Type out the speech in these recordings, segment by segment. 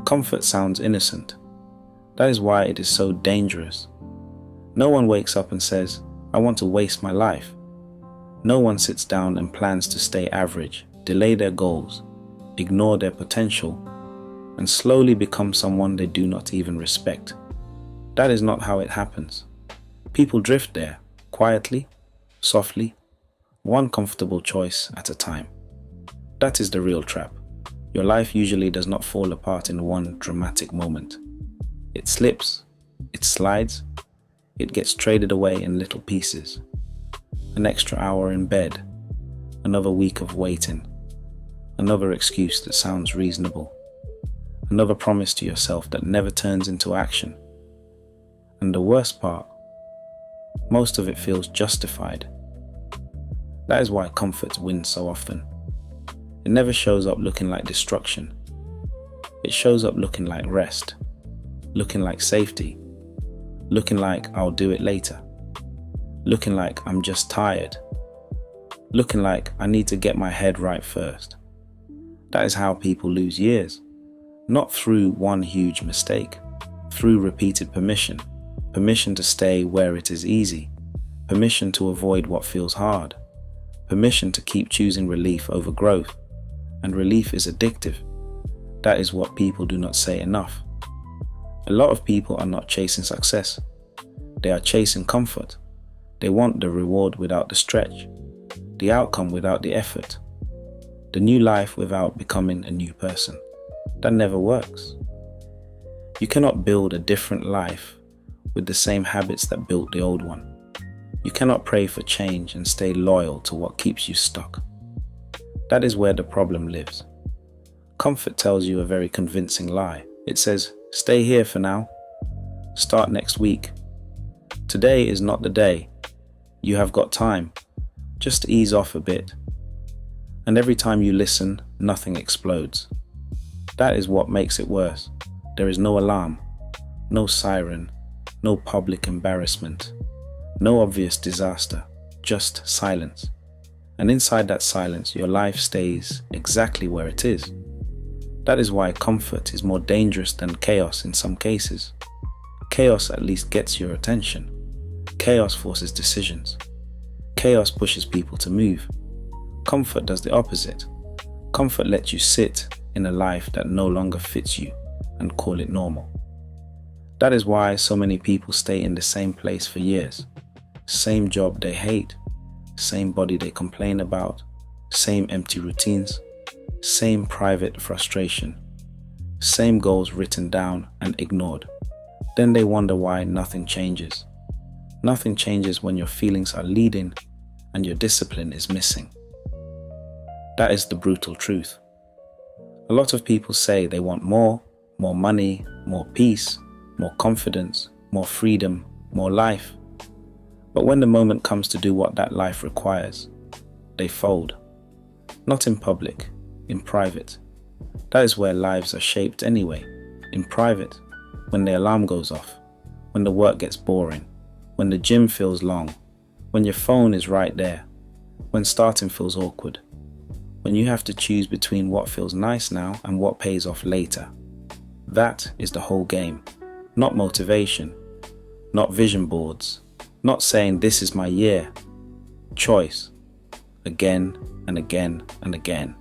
Comfort sounds innocent. That is why it is so dangerous. No one wakes up and says, I want to waste my life. No one sits down and plans to stay average, delay their goals, ignore their potential, and slowly become someone they do not even respect. That is not how it happens. People drift there, quietly, softly, one comfortable choice at a time. That is the real trap. Your life usually does not fall apart in one dramatic moment. It slips, it slides, it gets traded away in little pieces. An extra hour in bed, another week of waiting, another excuse that sounds reasonable, another promise to yourself that never turns into action. And the worst part, most of it feels justified. That is why comfort wins so often. It never shows up looking like destruction. It shows up looking like rest, looking like safety, looking like I'll do it later, looking like I'm just tired, looking like I need to get my head right first. That is how people lose years, not through one huge mistake, through repeated permission to stay where it is easy, permission to avoid what feels hard, permission to keep choosing relief over growth. And relief is addictive. That is what people do not say enough. A lot of people are not chasing success. They are chasing comfort. They want the reward without the stretch, the outcome without the effort, the new life without becoming a new person. That never works. You cannot build a different life with the same habits that built the old one. You cannot pray for change and stay loyal to what keeps you stuck. That is where the problem lives. Comfort tells you a very convincing lie. It says, stay here for now. Start next week. Today is not the day. You have got time. Just ease off a bit. And every time you listen, nothing explodes. That is what makes it worse. There is no alarm, no siren, no public embarrassment, no obvious disaster, just silence. And inside that silence, your life stays exactly where it is. That is why comfort is more dangerous than chaos in some cases. Chaos at least gets your attention. Chaos forces decisions. Chaos pushes people to move. Comfort does the opposite. Comfort lets you sit in a life that no longer fits you and call it normal. That is why so many people stay in the same place for years. Same job they hate. Same body they complain about, same empty routines, same private frustration, same goals written down and ignored. Then they wonder why nothing changes. Nothing changes when your feelings are leading and your discipline is missing. That is the brutal truth. A lot of people say they want more money, more peace, more confidence, more freedom, more life. But when the moment comes to do what that life requires, they fold. Not in public, in private. That is where lives are shaped anyway, in private, when the alarm goes off, when the work gets boring, when the gym feels long, when your phone is right there, when starting feels awkward, when you have to choose between what feels nice now and what pays off later. That is the whole game, not motivation, not vision boards, not saying this is my year. Choice, again and again and again.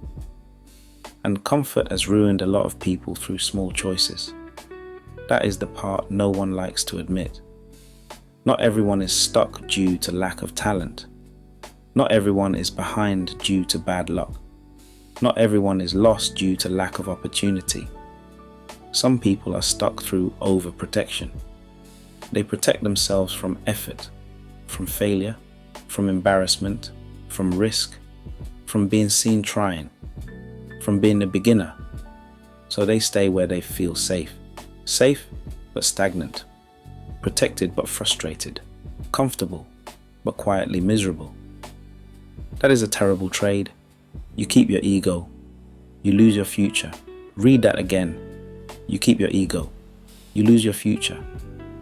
And comfort has ruined a lot of people through small choices. That is the part no one likes to admit. Not everyone is stuck due to lack of talent. Not everyone is behind due to bad luck. Not everyone is lost due to lack of opportunity. Some people are stuck through overprotection. They protect themselves from effort, from failure, from embarrassment, from risk, from being seen trying, from being a beginner. So they stay where they feel safe. Safe but stagnant. Protected but frustrated. Comfortable but quietly miserable. That is a terrible trade. You keep your ego. You lose your future. Read that again. You keep your ego. You lose your future.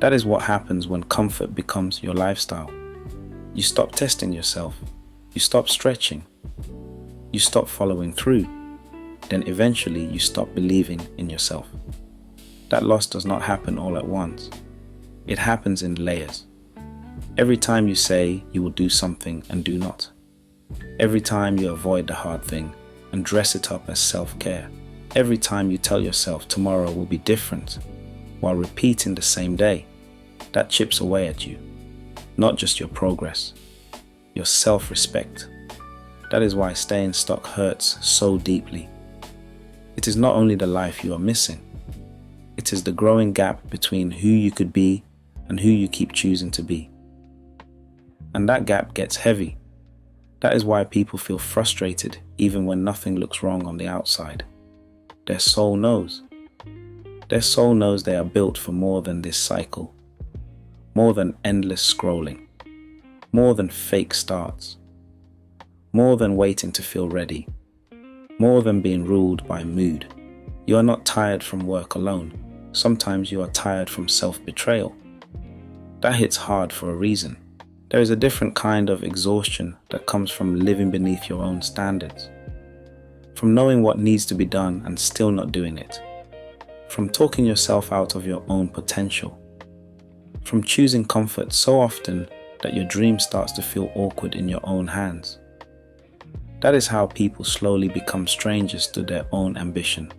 That is what happens when comfort becomes your lifestyle. You stop testing yourself. You stop stretching. You stop following through. Then eventually you stop believing in yourself. That loss does not happen all at once. It happens in layers. Every time you say you will do something and do not. Every time you avoid the hard thing and dress it up as self-care. Every time you tell yourself tomorrow will be different while repeating the same day. That chips away at you. Not just your progress, your self-respect. That is why staying stuck hurts so deeply. It is not only the life you are missing, it is the growing gap between who you could be and who you keep choosing to be. And that gap gets heavy. That is why people feel frustrated even when nothing looks wrong on the outside. Their soul knows. Their soul knows they are built for more than this cycle, more than endless scrolling, more than fake starts, more than waiting to feel ready, more than being ruled by mood. You are not tired from work alone. Sometimes you are tired from self-betrayal. That hits hard for a reason. There is a different kind of exhaustion that comes from living beneath your own standards, from knowing what needs to be done and still not doing it, from talking yourself out of your own potential, from choosing comfort so often that your dream starts to feel awkward in your own hands. That is how people slowly become strangers to their own ambition.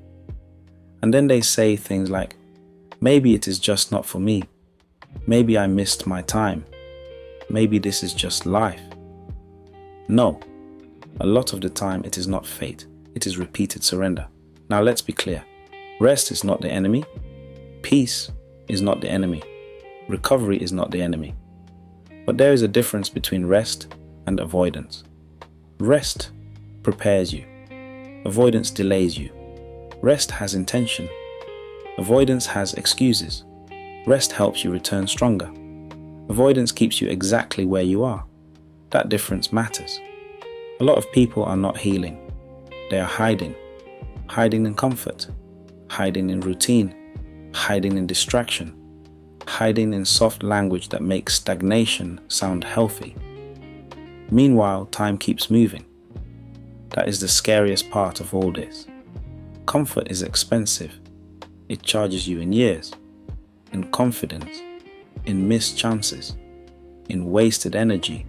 And then they say things like, maybe it is just not for me. Maybe I missed my time. Maybe this is just life. No, a lot of the time it is not fate. It is repeated surrender. Now let's be clear. Rest is not the enemy. Peace is not the enemy. Recovery is not the enemy. But there is a difference between rest and avoidance. Rest prepares you. Avoidance delays you. Rest has intention. Avoidance has excuses. Rest helps you return stronger. Avoidance keeps you exactly where you are. That difference matters. A lot of people are not healing. They are hiding. Hiding in comfort. Hiding in routine. Hiding in distraction. Hiding in soft language that makes stagnation sound healthy. Meanwhile, time keeps moving. That is the scariest part of all this. Comfort is expensive. It charges you in years, in confidence, in missed chances, in wasted energy,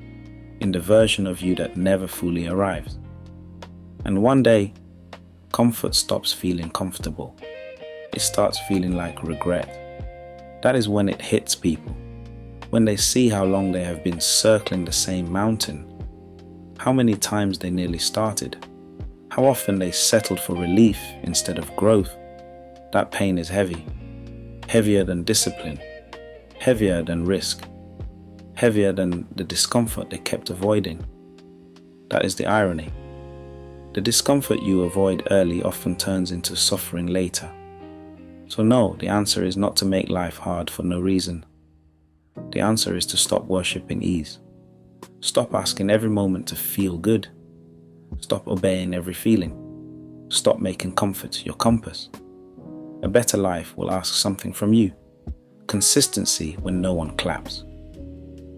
in the version of you that never fully arrives. And one day, comfort stops feeling comfortable. It starts feeling like regret. That is when it hits people, when they see how long they have been circling the same mountain, how many times they nearly started, how often they settled for relief instead of growth. That pain is heavy, heavier than discipline, heavier than risk, heavier than the discomfort they kept avoiding. That is the irony. The discomfort you avoid early often turns into suffering later. So no, the answer is not to make life hard for no reason. The answer is to stop worshipping ease. Stop asking every moment to feel good. Stop obeying every feeling. Stop making comfort your compass. A better life will ask something from you. Consistency when no one claps.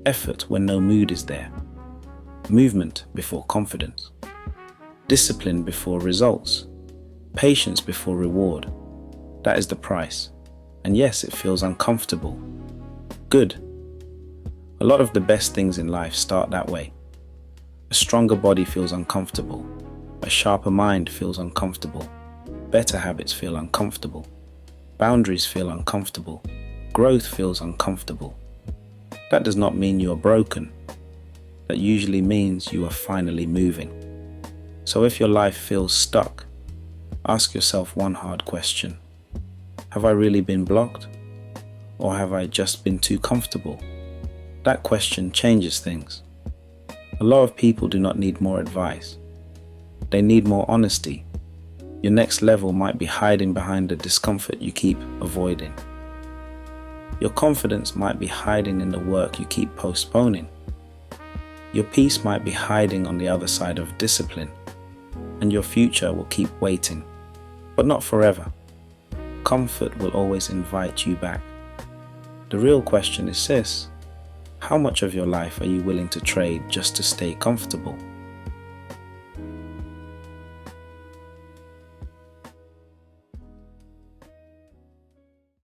Effort when no mood is there. Movement before confidence. Discipline before results. Patience before reward. That is the price. And yes, it feels uncomfortable. Good. A lot of the best things in life start that way. A stronger body feels uncomfortable. A sharper mind feels uncomfortable. Better habits feel uncomfortable. Boundaries feel uncomfortable. Growth feels uncomfortable. That does not mean you are broken. That usually means you are finally moving. So if your life feels stuck, ask yourself one hard question. Have I really been blocked? Or have I just been too comfortable? That question changes things. A lot of people do not need more advice. They need more honesty. Your next level might be hiding behind the discomfort you keep avoiding. Your confidence might be hiding in the work you keep postponing. Your peace might be hiding on the other side of discipline. And your future will keep waiting, but not forever. Comfort will always invite you back. The real question is this: how much of your life are you willing to trade just to stay comfortable?